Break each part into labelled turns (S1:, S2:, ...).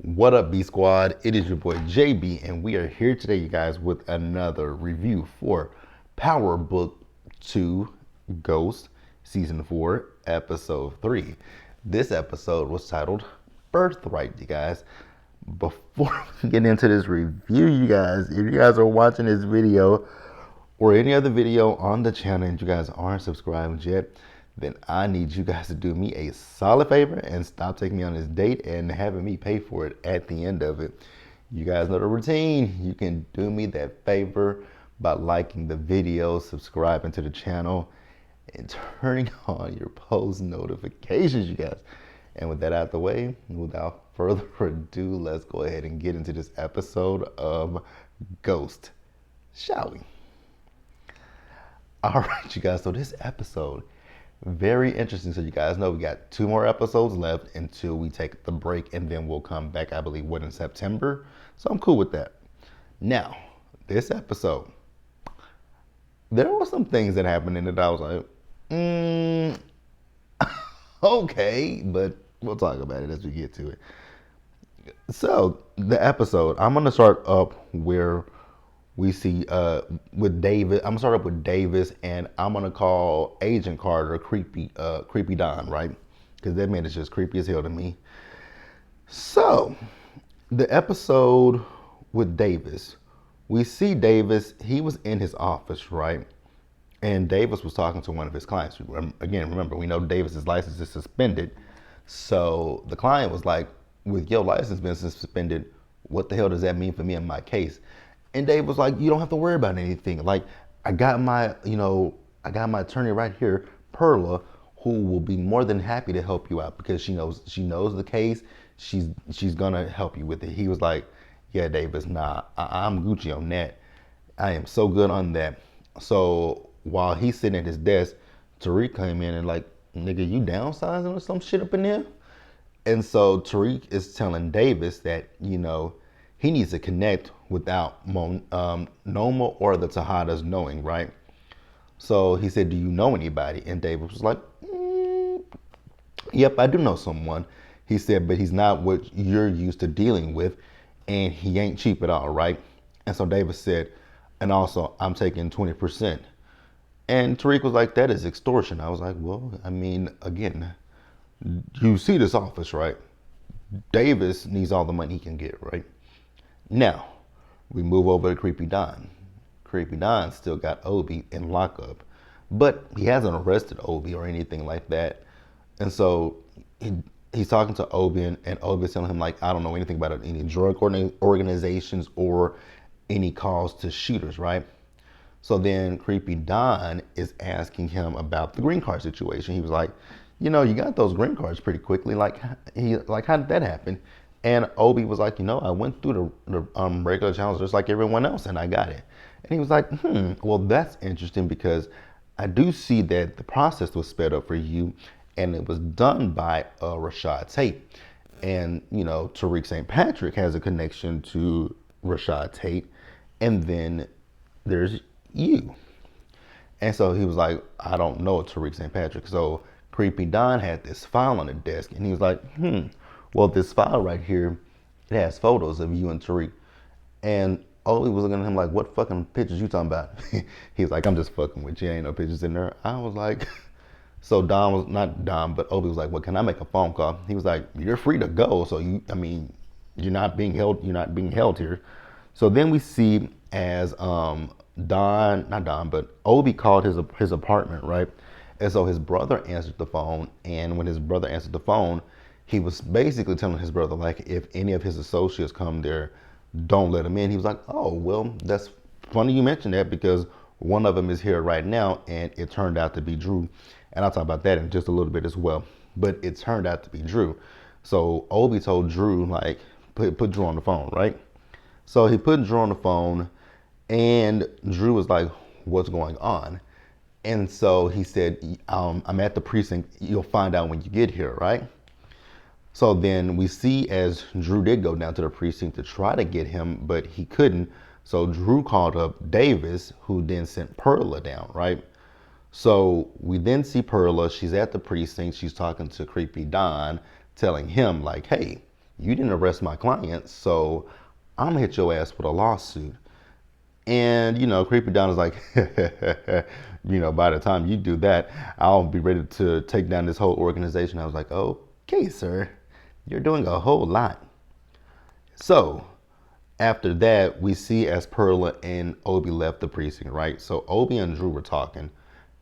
S1: What up, B Squad? It is your boy JB, and we are here today, you guys, with another review for Power Book 2 Ghost Season 4, Episode 3. This episode was titled Birthright, you guys. Before we get into this review, you guys, if you guys are watching this video or any other video on the channel and you guys aren't subscribed yet, then I need you guys to do me a solid favor and stop taking me on this date and having me pay for it at the end of it. You guys know the routine. You can do me that favor by liking the video, subscribing to the channel, and turning on your post notifications, you guys. And with that out of the way, without further ado, let's go ahead and get into this episode of Ghost, shall we? All right, you guys, so this episode, very interesting. So you guys know we got 2 more episodes left until we take the break, and then we'll come back, I believe, in September. So I'm cool with that. Now, this episode, there were some things that happened in it that I was like, okay, but we'll talk about it as we get to it. So the episode, I'm gonna start up where we see with David. I'm gonna start up with Davis, and I'm gonna call Agent Carter creepy Don, right? Because that man is just creepy as hell to me. So the episode with Davis, we see Davis. He was in his office, right? And Davis was talking to one of his clients. Again, remember, we know Davis's license is suspended. So the client was like, with your license being suspended, what the hell does that mean for me in my case? And Dave was like, you don't have to worry about anything. Like, I got my attorney right here, Perla, who will be more than happy to help you out because she knows the case. She's gonna help you with it. He was like, yeah, Davis, nah, I'm Gucci on that. I am so good on that. So while he's sitting at his desk, Tariq came in and like, nigga, you downsizing or some shit up in there? And so Tariq is telling Davis that, he needs to connect without Noma or the Tejadas knowing, right? So he said, do you know anybody? And Davis was like, yep, I do know someone. He said, but he's not what you're used to dealing with, and he ain't cheap at all, right? And so Davis said, and also, I'm taking 20%. And Tariq was like, that is extortion. I was like, well, I mean, again, you see this office, right? Davis needs all the money he can get, right? Now, we move over to Creepy Don. Creepy Don still got Obi in lockup, but he hasn't arrested Obi or anything like that. And so he's talking to Obi, and Obi's telling him, like, I don't know anything about any drug organizations or any calls to shooters, right? So then Creepy Don is asking him about the green card situation. He was like, you got those green cards pretty quickly. Like, how did that happen? And Obi was like, I went through the regular channels just like everyone else, and I got it. And he was like, well, that's interesting because I do see that the process was sped up for you, and it was done by Rashad Tate. And, Tariq St. Patrick has a connection to Rashad Tate, and then there's you. And so he was like, I don't know Tariq St. Patrick. So Creepy Don had this file on the desk, and he was like, well, this file right here, it has photos of you and Tariq. And Obi was looking at him like, what fucking pictures you talking about? He was like, I'm just fucking with you. Ain't no pictures in there. I was like, so Don was, not Don, but Obi was like, well, can I make a phone call? He was like, you're free to go. So you're not being held here. So then we see as Obi called his apartment, right? And so his brother answered the phone, and when his brother answered the phone, he was basically telling his brother, like, if any of his associates come there, don't let them in. He was like, oh, well, that's funny you mentioned that because one of them is here right now, and it turned out to be Drew. And I'll talk about that in just a little bit as well. But it turned out to be Drew. So Obi told Drew, like, put Drew on the phone, right? So he put Drew on the phone, and Drew was like, what's going on? And so he said, I'm at the precinct. You'll find out when you get here, right? So then we see as Drew did go down to the precinct to try to get him, but he couldn't. So Drew called up Davis, who then sent Perla down, right? So we then see Perla. She's at the precinct. She's talking to Creepy Don, telling him like, hey, you didn't arrest my client, so I'm gonna hit your ass with a lawsuit. And, Creepy Don is like, by the time you do that, I'll be ready to take down this whole organization. I was like, okay, sir, you're doing a whole lot. So after that, we see as Perla and Obi left the precinct, right? So Obi and Drew were talking,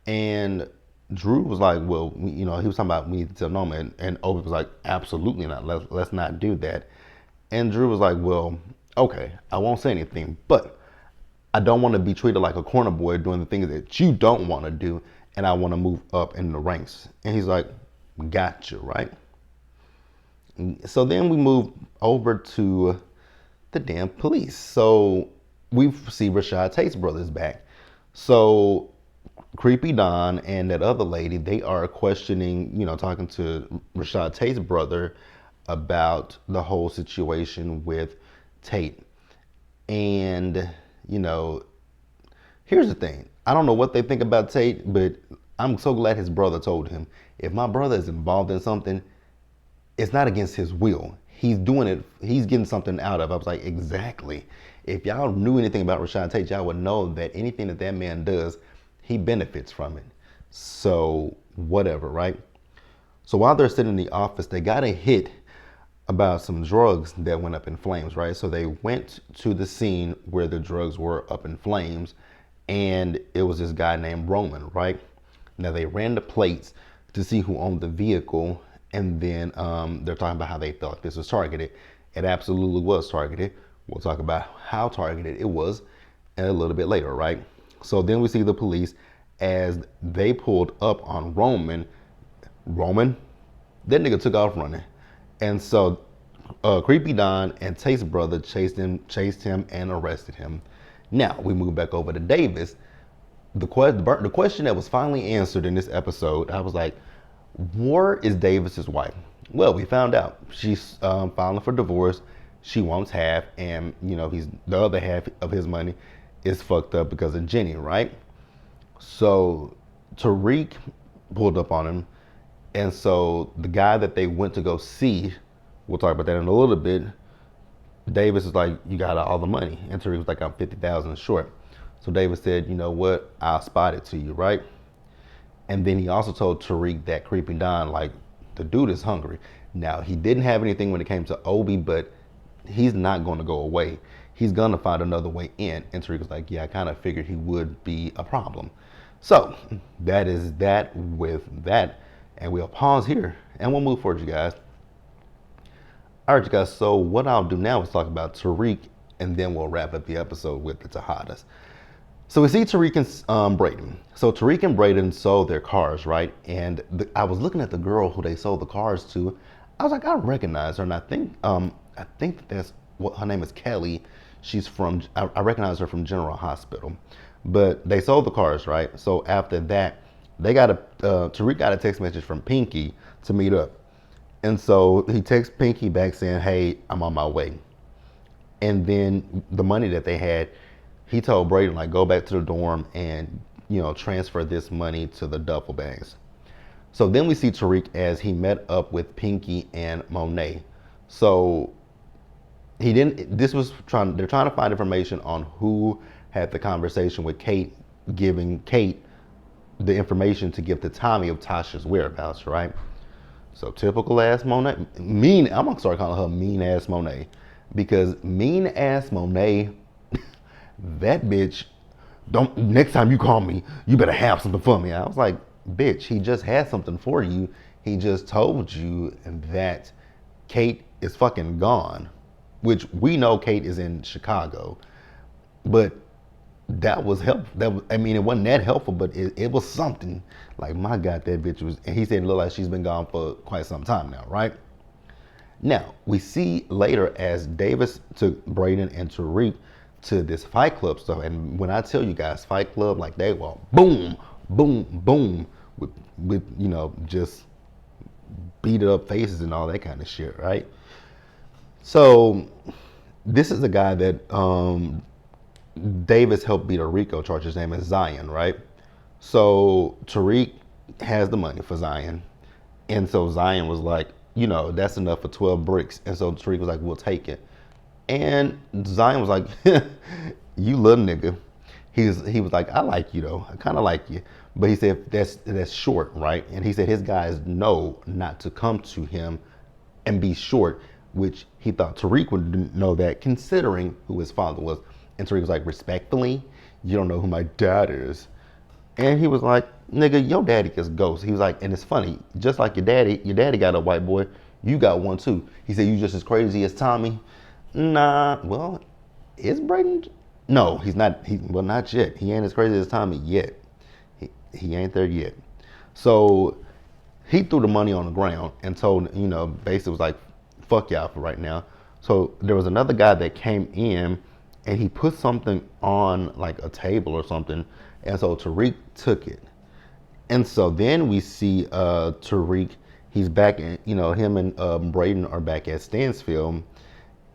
S1: and Drew was like, well, he was talking about we need to tell Norma, and Obi was like, absolutely not. Let's not do that. And Drew was like, well, okay, I won't say anything, but I don't want to be treated like a corner boy doing the things that you don't want to do, and I want to move up in the ranks. And he's like, gotcha, right? So then we move over to the damn police. So we see Rashad Tate's brothers back. So Creepy Don and that other lady, they are questioning, talking to Rashad Tate's brother about the whole situation with Tate. And here's the thing. I don't know what they think about Tate, but I'm so glad his brother told him, if my brother is involved in something, it's not against his will. He's doing it, he's getting something out of it. I was like, exactly. If y'all knew anything about Rashad Tate, y'all would know that anything that man does, he benefits from it. So whatever, right? So while they're sitting in the office, they got a hit about some drugs that went up in flames, right? So they went to the scene where the drugs were up in flames, and it was this guy named Roman, right? Now they ran the plates to see who owned the vehicle, and then they're talking about how they felt like this was targeted. It absolutely was targeted. We'll talk about how targeted it was a little bit later, right? So then we see the police as they pulled up on Roman. That nigga took off running. And so Creepy Don and Tate's brother chased him and arrested him. Now we move back over to Davis. The question that was finally answered in this episode, I was like, where is Davis's wife? Well, we found out she's filing for divorce. She wants half, and he's the other half of his money is fucked up because of Jenny, right? So Tariq pulled up on him. And so the guy that they went to go see, we'll talk about that in a little bit, Davis is like, you got all the money. And Tariq was like, I'm 50,000 short. So Davis said, you know what? I'll spot it to you, right? And then he also told Tariq that Creepy Don, like, the dude is hungry. Now, he didn't have anything when it came to Obi, but he's not going to go away. He's going to find another way in. And Tariq was like, yeah, I kind of figured he would be a problem. So that is that with that. And we'll pause here and we'll move forward, you guys. All right, you guys. So what I'll do now is talk about Tariq, and then we'll wrap up the episode with the Tejadas. So we see Tariq and Brayden. So Tariq and Brayden sold their cars, right? And I was looking at the girl who they sold the cars to. I was like, I recognize her, and I think that's what her name is, Kelly. She's from. I recognize her from General Hospital. But they sold the cars, right? So after that, Tariq got a text message from Pinky to meet up. And so he texts Pinky back saying, hey, I'm on my way. And then the money that they had, he told Brayden, like, go back to the dorm and, transfer this money to the duffel bags. So then we see Tariq as he met up with Pinky and Monet. So they're trying to find information on who had the conversation with Kate, giving Kate the information to give to Tommy of Tasha's whereabouts, right? So typical ass Monet, I'm gonna start calling her mean ass Monet, because mean ass Monet, that bitch, next time you call me, you better have something for me. I was like, bitch, he just had something for you. He just told you that Kate is fucking gone, which we know Kate is in Chicago, but that was helpful. It wasn't that helpful, but it was something. Like, my God, that bitch was, and he said it looked like she's been gone for quite some time now, right? Now, we see later as Davis took Brayden and Tariq to this Fight Club stuff. And when I tell you guys Fight Club, like, they were boom, boom, boom, with just beat up faces and all that kind of shit, right? So this is a guy that Davis helped beat a RICO charge. His name is Zion, right? So Tariq has the money for Zion. And so Zion was like, that's enough for 12 bricks. And so Tariq was like, we'll take it. And Zion was like, you little nigga. He was like, I like you though. I kind of like you. But he said that's short, right? And he said his guys know not to come to him and be short, which he thought Tariq would know that, considering who his father was. And Tariq was like, respectfully, you don't know who my dad is. And he was like, nigga, your daddy is ghost. He was like, and it's funny, just like your daddy got a white boy, you got one too. He said, you just as crazy as Tommy. Nah, well, is Braden? No, he's not. Well, not yet. He ain't as crazy as Tommy yet. He ain't there yet. So he threw the money on the ground and told, basically was like, fuck y'all for right now. So there was another guy that came in and he put something on like a table or something. And so Tariq took it. And so then we see Tariq, he's back in, him and Braden are back at Stansfield.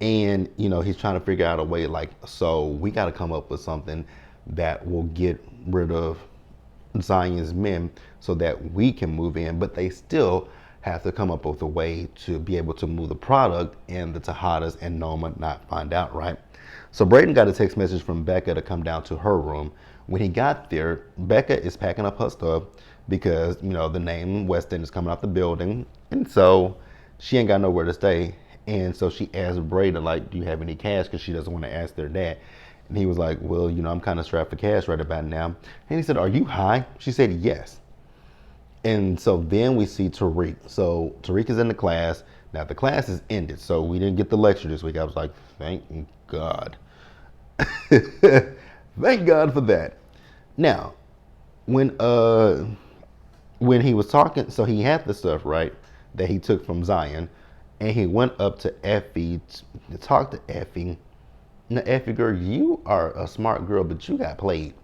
S1: And, he's trying to figure out a way like, so we got to come up with something that will get rid of Zion's men so that we can move in, but they still have to come up with a way to be able to move the product and the Tejadas and Noma not find out, right? So Braden got a text message from Becca to come down to her room. When he got there, Becca is packing up her stuff because, the name West End is coming out the building. And so she ain't got nowhere to stay. And so she asked Braden, like, do you have any cash? Because she doesn't want to ask their dad. And he was like, well, I'm kind of strapped for cash right about now. And he said, are you high? She said, yes. And so then we see Tariq. So Tariq is in the class. Now the class is ended. So we didn't get the lecture this week. I was like, thank God. Thank God for that. Now, when he was talking, so he had the stuff, right, that he took from Zion. And he went up to Effie to talk to Effie. Now, Effie, girl, you are a smart girl, but you got played.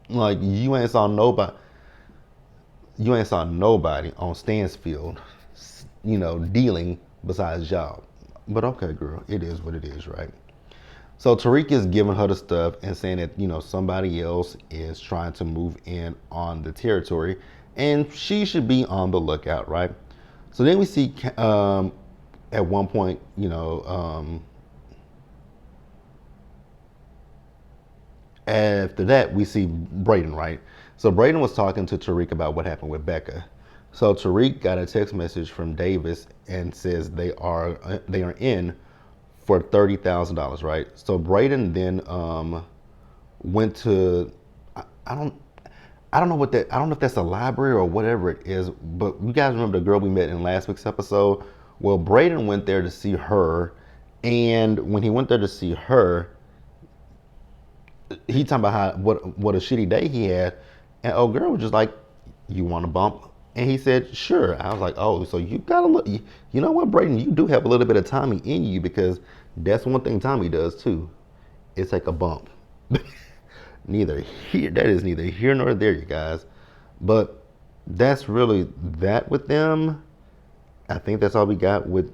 S1: Like, you ain't saw nobody on Stansfield, dealing besides y'all. But okay, girl, it is what it is, right? So Tariq is giving her the stuff and saying that, somebody else is trying to move in on the territory and she should be on the lookout, right? So then we see at one point, after that, we see Braden, right? So Braden was talking to Tariq about what happened with Becca. So Tariq got a text message from Davis and says they are in for $30,000, right? So Braden then went to I don't know if that's a library or whatever it is, but you guys remember the girl we met in last week's episode? Well, Braden went there to see her, and when he went there to see her, he talking about what a shitty day he had, and old girl was just like, "You want a bump?" And he said, "Sure." I was like, "Oh, so you gotta look. You know what, Braden? You do have a little bit of Tommy in you because that's one thing Tommy does too. It's like a bump." That is neither here nor there, you guys. But that's really that with them. I think that's all we got with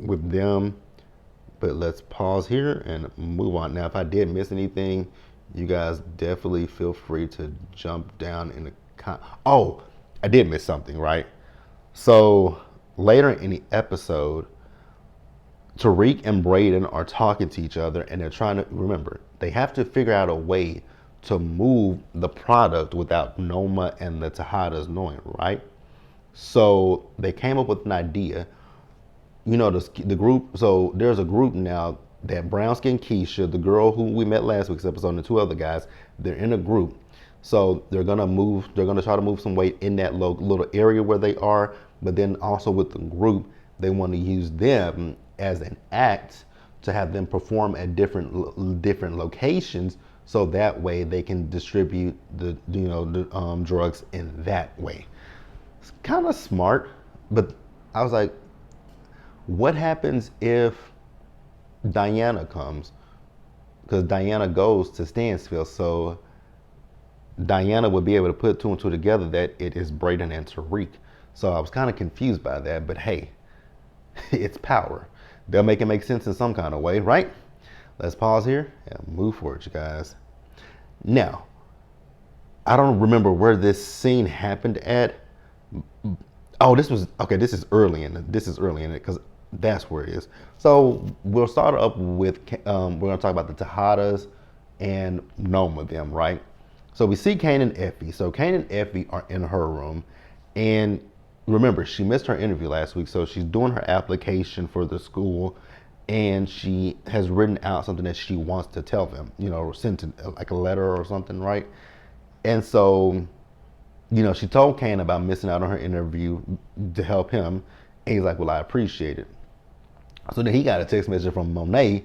S1: them. But let's pause here and move on. Now, if I did miss anything, you guys definitely feel free to jump down in the oh, I did miss something, right? So later in the episode, Tariq and Braden are talking to each other and they're trying to remember, they have to figure out a way to move the product without Noma and the Tejadas knowing, right? So they came up with an idea. The group, so there's a group now that Brown Skin Keisha, the girl who we met last week's episode, and the two other guys, they're in a group. So they're gonna try to move some weight in that little area where they are, but then also with the group, they want to use them as an act to have them perform at different locations, so that way they can distribute the drugs in that way. It's kind of smart, but I was like, what happens if Diana comes? Because Diana goes to Stansfield, so Diana would be able to put two and two together that it is Braden and Tariq. So I was kind of confused by that, but hey, it's power. They'll make it make sense in some kind of way, right? Let's pause here and move forward, you guys. Now, I don't remember where this scene happened at, Oh, this was okay. This is early in it because that's where it is. So we'll start up with we're gonna talk about the Tejadas and Noma them, right? So we see Kane and Effie. So Kane and Effie are in her room, and remember she missed her interview last week, so she's doing her application for the school, and she has written out something that she wants to tell them. You know, sent like a letter or something, right? And so she told Kane about missing out on her interview to help him. And he's like, well, I appreciate it. So then he got a text message from Monet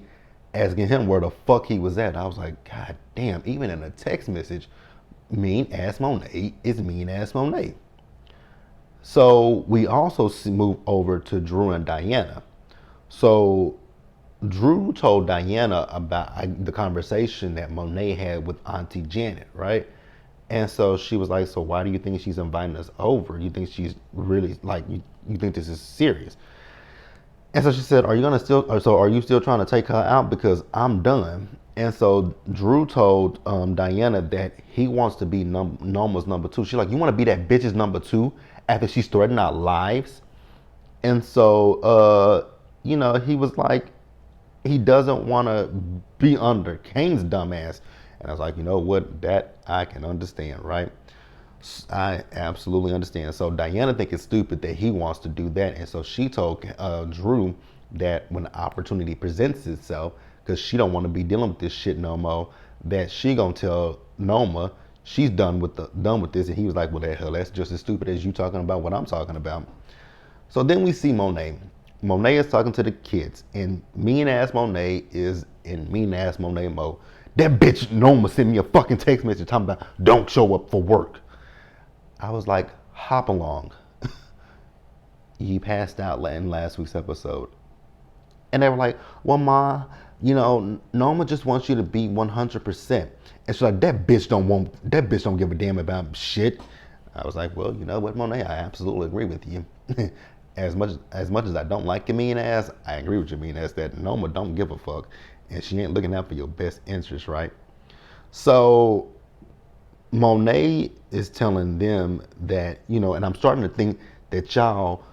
S1: asking him where the fuck he was at. I was like, God damn, even in a text message, mean ass Monet is mean ass Monet. So we also move over to Drew and Diana. So Drew told Diana about the conversation that Monet had with Auntie Janet, right? And so she was like, so why do you think she's inviting us over? You think she's really like, you think this is serious? And so she said, are you still trying to take her out? Because I'm done. And so Drew told Diana that he wants to be Noma's number two. She's like, you want to be that bitch's number two after she's threatening our lives? And so, he was like, he doesn't want to be under Kane's dumbass. And I was like, you know what? That I can understand, right? I absolutely understand. So Diana think it's stupid that he wants to do that. And so she told Drew that when the opportunity presents itself, because she don't want to be dealing with this shit no more, that she gonna tell Noma she's done with this. And he was like, well, the hell, that's just as stupid as you talking about what I'm talking about. So then we see Monet. Monet is talking to the kids, and mean ass Monet is in mean ass Monet mode. That bitch Noma sent me a fucking text message talking about don't show up for work. I was like, hop along. You passed out in last week's episode. And they were like, well, Ma, Noma just wants you to be 100%. And she's like, that bitch don't give a damn about shit. I was like, well, you know what, Monet, I absolutely agree with you. as much as I don't like your mean ass, I agree with your mean ass that Noma don't give a fuck. And she ain't looking out for your best interest, right? So Monet is telling them that, and I'm starting to think that y'all,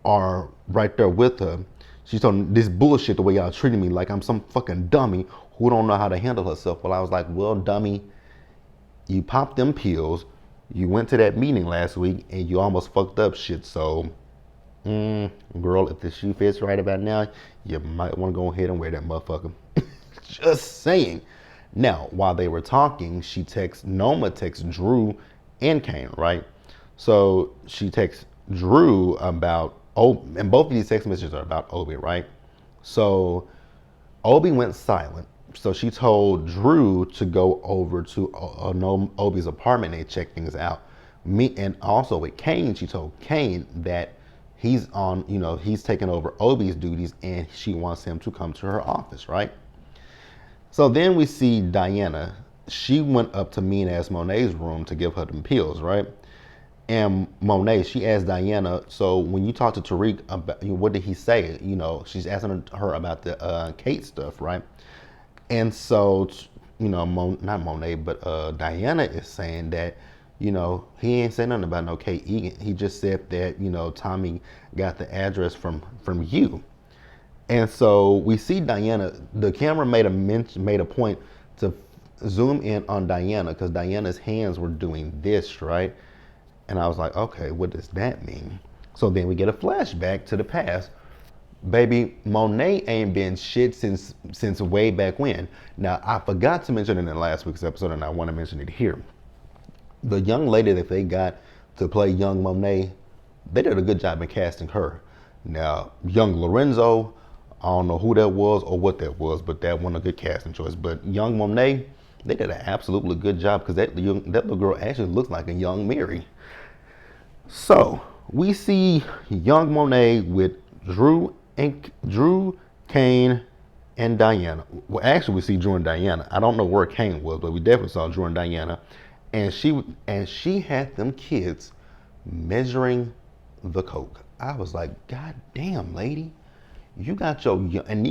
S1: are right there with her. She's telling this bullshit the way y'all treating me like I'm some fucking dummy who don't know how to handle herself. Well, I was like, well, dummy, you popped them pills, you went to that meeting last week, and you almost fucked up shit. So, girl, if the shoe fits right about now, you might want to go ahead and wear that motherfucker. Just saying. Now, while they were talking, Noma texts Drew and Kane, right? So she texts Drew about, and both of these text messages are about Obi, right? So Obi went silent. So she told Drew to go over to Obi's apartment and check things out. And also with Kane, she told Kane that he's taking over Obi's duties and she wants him to come to her office, right? So then we see Diana. She went up to mean ass Monet's room to give her them pills, right? And Monet, she asked Diana, so when you talked to Tariq about, what did he say? She's asking her about the Kate stuff, right? And so, not Monet, but Diana is saying that, he ain't saying nothing about no Kate Egan. He just said that, Tommy got the address from you. And so we see Diana. The camera made a point to zoom in on Diana because Diana's hands were doing this, right? And I was like, okay, what does that mean? So then we get a flashback to the past. Baby, Monet ain't been shit since way back when. Now, I forgot to mention it in last week's episode, and I want to mention it here. The young lady that they got to play young Monet, they did a good job in casting her. Now, young Lorenzo, I don't know who that was or what that was, but that wasn't a good casting choice. But young Monet, they did an absolutely good job because that little girl actually looks like a young Mary. So we see young Monet with Drew, Kane, and Diana. Well, actually, we see Drew and Diana. I don't know where Kane was, but we definitely saw Drew and Diana. And she had them kids measuring the coke. I was like, God damn, lady. You got and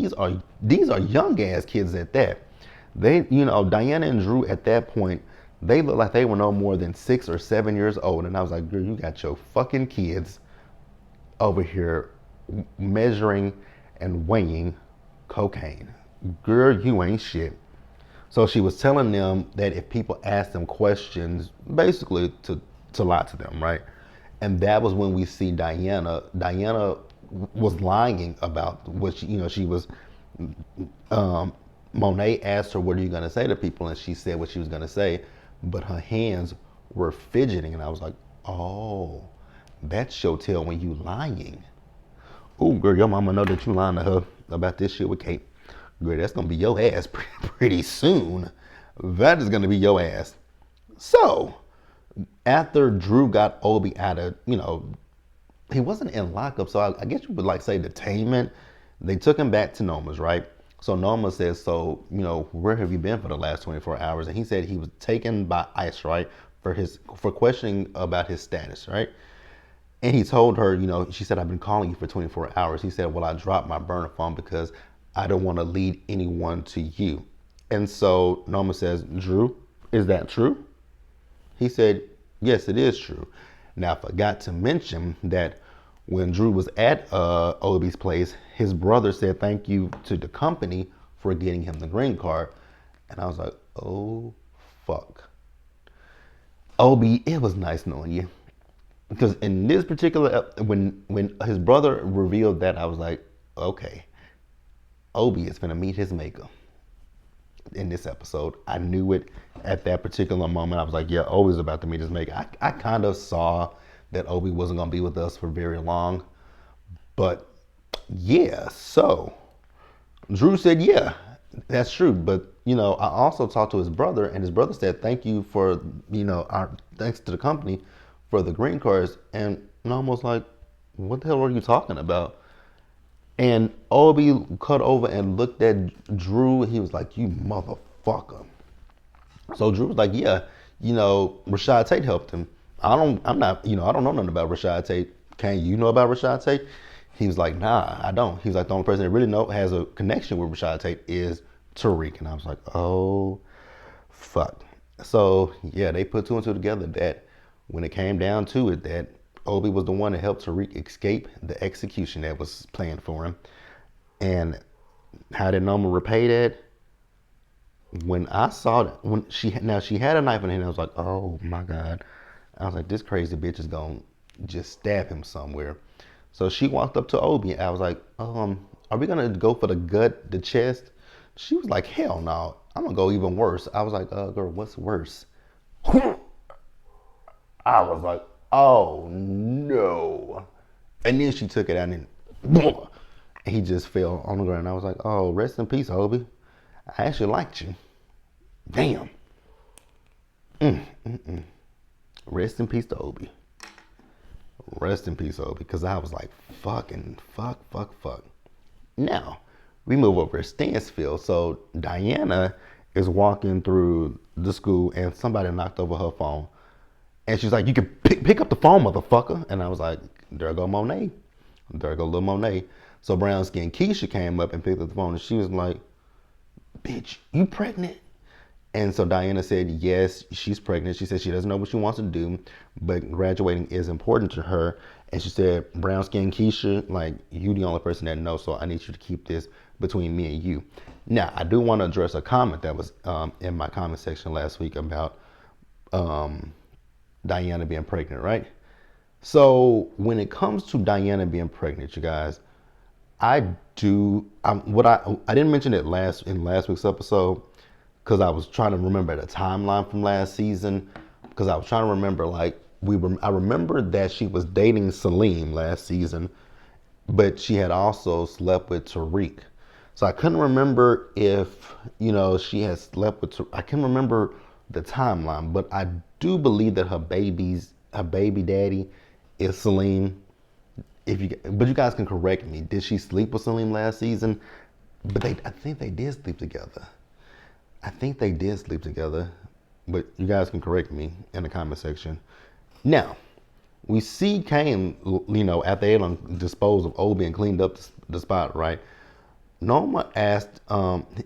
S1: these are young ass kids at that. They, Diana and Drew at that point They looked like they were no more than 6 or 7 years old. And I was like, girl, you got your fucking kids over here measuring and weighing cocaine. Girl, you ain't shit. So she was telling them that if people asked them questions, basically to lie to them, right? And that was when we see Diana. Diana was lying about what she was. Um, Monet asked her, "What are you going to say to people?" And she said what she was going to say, but her hands were fidgeting, and I was like, "Oh, that's your tell when you lying." Oh, girl, your mama know that you lying to her about this shit with Kate. Girl, that's gonna be your ass pretty soon. That is gonna be your ass. So, after Drew got Obi out of, he wasn't in lockup, so I guess you would like say detainment. They took him back to Noma's, right? So Noma says, so, where have you been for the last 24 hours? And he said he was taken by ICE, right? For questioning about his status, right? And he told her, she said, I've been calling you for 24 hours. He said, well, I dropped my burner phone because I don't want to lead anyone to you. And so Noma says, Drew, is that true? He said, yes, it is true. Now, I forgot to mention that when Drew was at Obi's place, his brother said thank you to the company for getting him the green card. And I was like, oh, fuck. Obi, it was nice knowing you. Because in this particular, when his brother revealed that, I was like, okay, Obi is gonna meet his maker in this episode. I knew it at that particular moment. I was like, yeah, Obi's about to meet his maker. I kind of saw that Obi wasn't gonna be with us for very long, but yeah. So Drew said, yeah, that's true. But I also talked to his brother, and his brother said, thank you for our thanks to the company for the green cards. And I'm almost like, what the hell are you talking about? And Obi cut over and looked at Drew. He was like, you motherfucker. So Drew was like, yeah, Rashad Tate helped him. I don't know nothing about Rashad Tate. Can you know about Rashad Tate? He was like, nah, I don't. He was like, the only person that really has a connection with Rashad Tate is Tariq. And I was like, oh, fuck. So, yeah, they put two and two together that when it came down to it, that Obi was the one that helped Tariq escape the execution that was planned for him. And how did Noma repay that? When I saw that, she had a knife in her hand, I was like, oh my God. I was like, this crazy bitch is gonna just stab him somewhere. So she walked up to Obi. I was like, are we gonna go for the gut, the chest? She was like, hell no, I'm gonna go even worse. I was like, girl, what's worse? I was like, oh no. And then she took it out and he just fell on the ground. I was like, oh, rest in peace, Obi. I actually liked you. Damn. Rest in peace to Obi. Rest in peace, Obi. Because I was like, fuck. Now, we move over to Stansfield. So Diana is walking through the school and somebody knocked over her phone. And she's like, you can pick up the phone, motherfucker. And I was like, there go Monet. There go little Monet. So brown skin Keisha came up and picked up the phone and she was like, bitch, you pregnant? And so Diana said, yes, she's pregnant. She said she doesn't know what she wants to do, but graduating is important to her. And she said, brown skin Keisha, like, you the only person that knows, so I need you to keep this between me and you. Now, I do want to address a comment that was in my comment section last week about Diana being pregnant, right? So when it comes to Diana being pregnant, you guys, I didn't mention it in last week's episode because I was trying to remember the timeline from last season because I was trying to remember I remember that she was dating Salim last season, but she had also slept with Tariq. So I couldn't remember if, she had slept with Tariq. I can't remember the timeline, but I do believe that her baby daddy is Salim. But you guys can correct me. Did she sleep with Salim last season? But I think they did sleep together. But you guys can correct me in the comment section. Now, we see Kane, after they done disposed of Obi and cleaned up the spot, right? Noma asked,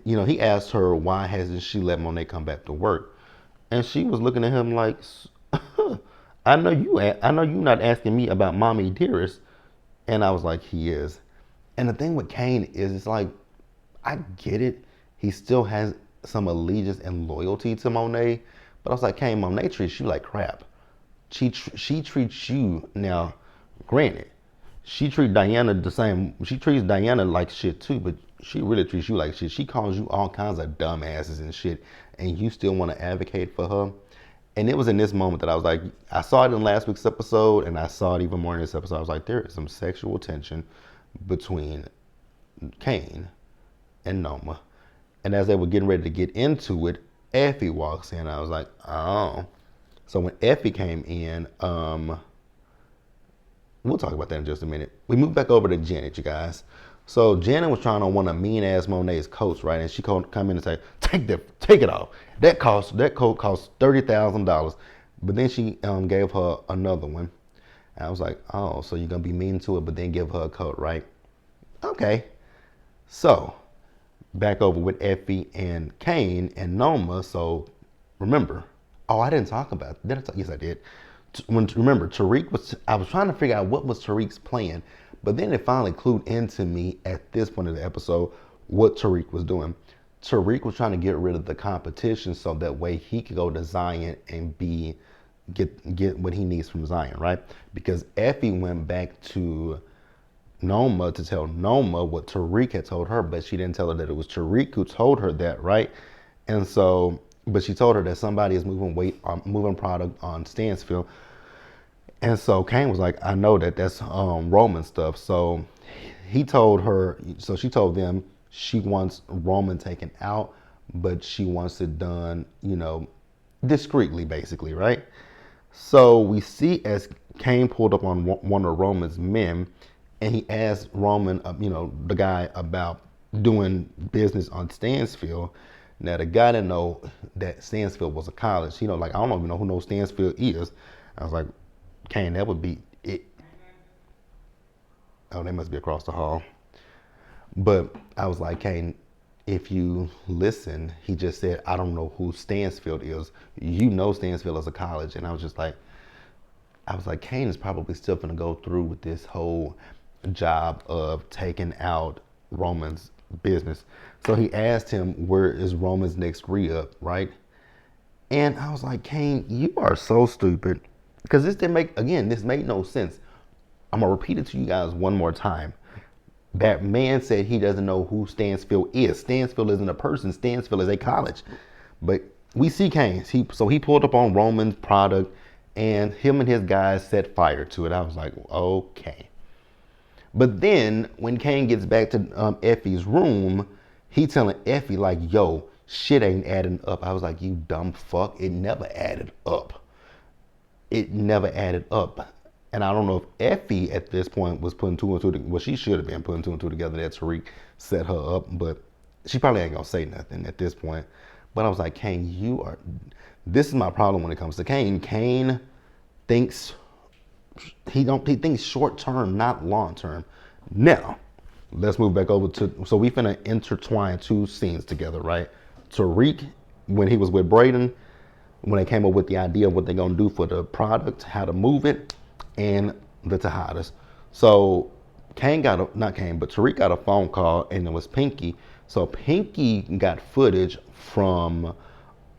S1: he asked her why hasn't she let Monet come back to work? And she was looking at him like, I know you not asking me about mommy dearest. And I was like, he is. And the thing with Kane is, it's like, I get it. He still has some allegiance and loyalty to Monet. But I was like, Kane, Monet treats you like crap. She treats you, now, granted, she treats Diana the same. She treats Diana like shit too, but she really treats you like shit. She calls you all kinds of dumbasses and shit, and you still want to advocate for her. And it was in this moment that I was like, I saw it in last week's episode, and I saw it even more in this episode. I was like, there is some sexual tension between Kane and Noma. And as they were getting ready to get into it, Effie walks in. I was like, oh. So when Effie came in, we'll talk about that in just a minute. We moved back over to Janet, you guys. So Janet was trying on one of mean ass Monet's coats, right? And she come in and say, take it off. That coat cost $30,000. But then she gave her another one. And I was like, oh, so you're gonna be mean to it, but then give her a coat, right? Okay. So back over with Effie and Kane and Noma. So remember, oh, I didn't talk about it. Yes, I did. Remember, I was trying to figure out what was Tariq's plan, but then it finally clued into me at this point of the episode what Tariq was doing. Tariq was trying to get rid of the competition so that way he could go to Zion and get what he needs from Zion, right? Because Effie went back to Noma to tell Noma what Tariq had told her, but she didn't tell her that it was Tariq who told her that, right? And so, but she told her that somebody is moving product on Stansfield. And so Kane was like, I know that's Roman stuff. So he told her, so she told them she wants Roman taken out, but she wants it done, discreetly, basically, right? So we see as Kane pulled up on one of Roman's men, and he asked Roman, the guy, about doing business on Stansfield. Now the guy didn't know that Stansfield was a college. Like, I don't even know who knows Stansfield is. I was like, Kane, that would be it. Oh, they must be across the hall. But I was like, Kane, if you listen, he just said, I don't know who Stansfield is. You know Stansfield is a college. And I was like, Kane is probably still going to go through with this whole job of taking out Roman's business. So he asked him, where is Roman's next re-up, right? And I was like, Kane, you are so stupid. Because this made no sense. I'm going to repeat it to you guys one more time. That man said he doesn't know who Stansfield is. Stansfield isn't a person. Stansfield is a college. But we see Kane. So he pulled up on Roman's product, and him and his guys set fire to it. I was like, okay. But then when Kane gets back to Effie's room, he telling Effie like, yo, shit ain't adding up. I was like, you dumb fuck. It never added up. It never added up. And I don't know if Effie at this point was putting two and two together. Well, she should have been putting two and two together that Tariq set her up, but she probably ain't gonna say nothing at this point. But I was like, Kane, this is my problem when it comes to Kane. Kane thinks he thinks short term, not long term. Now, let's move back over so we finna intertwine two scenes together, right? Tariq, when he was with Braden, when they came up with the idea of what they're gonna do for the product, how to move it, and the Tejadas. So Tariq got a phone call, and it was Pinky. So Pinky got footage from,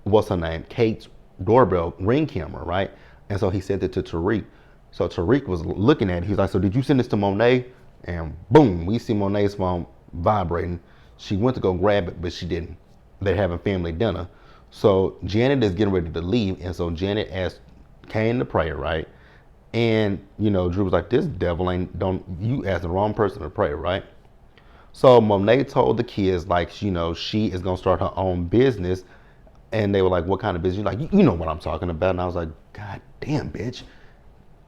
S1: what's her name, Kate's doorbell ring camera, right? And so he sent it to Tariq. So Tariq was looking at it. He's like, so did you send this to Monet? And boom, we see Monet's phone vibrating. She went to go grab it, but she didn't. They're having family dinner. So Janet is getting ready to leave. And so Janet asked Kane to pray, right? And, Drew was like, this devil you asked the wrong person to pray, right? So Monet told the kids, like, she is going to start her own business. And they were like, what kind of business? Like, you know what I'm talking about. And I was like, God damn, bitch.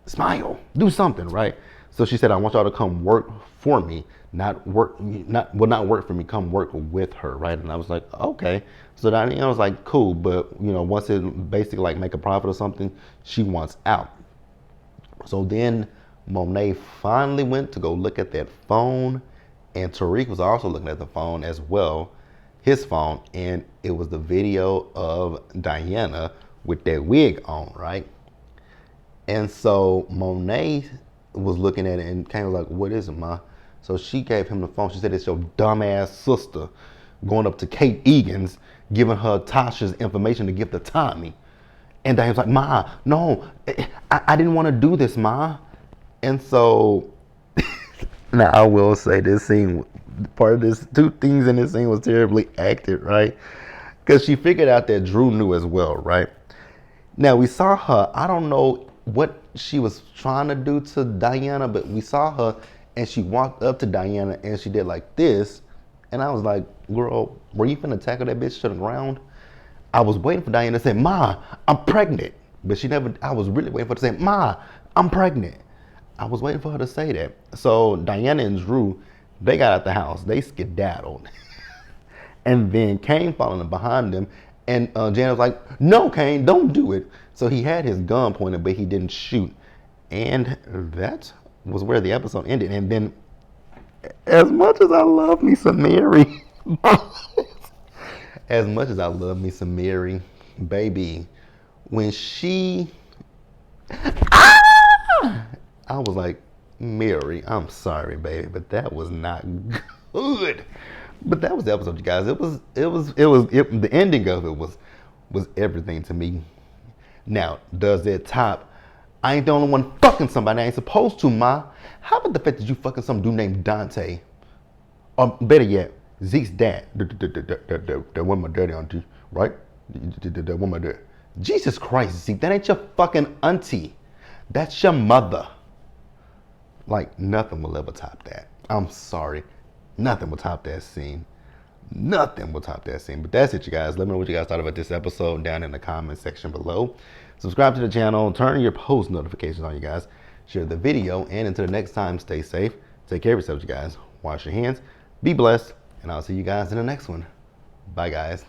S1: Smile. Do something, right? So she said, I want y'all to come work for me, not work for me, come work with her, right? And I was like, okay. So then I was like, cool. But, once it basically like make a profit or something, she wants out. So then Monet finally went to go look at that phone, and Tariq was also looking at the phone as well, his phone, and it was the video of Diana with that wig on, right? And so Monet was looking at it and kind of like, what is it, ma? So she gave him the phone. She said, it's your dumbass sister going up to Kate Egan's, giving her Tasha's information to give to Tommy. And Diane was like, ma, no, I didn't want to do this, ma. And so, now I will say this scene, part of this, two things in this scene was terribly acted, right? Because she figured out that Drew knew as well, right? Now we saw her, I don't know what she was trying to do to Diana, but we saw her and she walked up to Diana and she did like this. And I was like, girl, were you finna tackle that bitch to the ground? I was waiting for Diana to say, ma, I'm pregnant. But she never, I was really waiting for her to say, ma, I'm pregnant. I was waiting for her to say that. So Diana and Drew, they got out the house. They skedaddled. And then Kane following behind them. And Janet was like, no, Kane, don't do it. So he had his gun pointed, but he didn't shoot. And that was where the episode ended. And then, as much as I love me some Mary, as much as I love me some Mary, baby, when she, I was like, Mary, I'm sorry, baby, but that was not good. But that was the episode, you guys. The ending of it was everything to me. Now, does it top? I ain't the only one fucking somebody I ain't supposed to, ma. How about the fact that you fucking some dude named Dante? Or better yet, Zeke's dad. The one my daddy auntie, right? The one my dad. Jesus Christ, Zeke, that ain't your fucking auntie. That's your mother. Like, nothing will ever top that. I'm sorry. Nothing will top that scene. Nothing will top that scene. But that's it, you guys. Let me know what you guys thought about this episode down in the comment section below. Subscribe to the channel. Turn your post notifications on, you guys. Share the video. And until the next time, stay safe. Take care of yourselves, you guys. Wash your hands. Be blessed. And I'll see you guys in the next one. Bye, guys.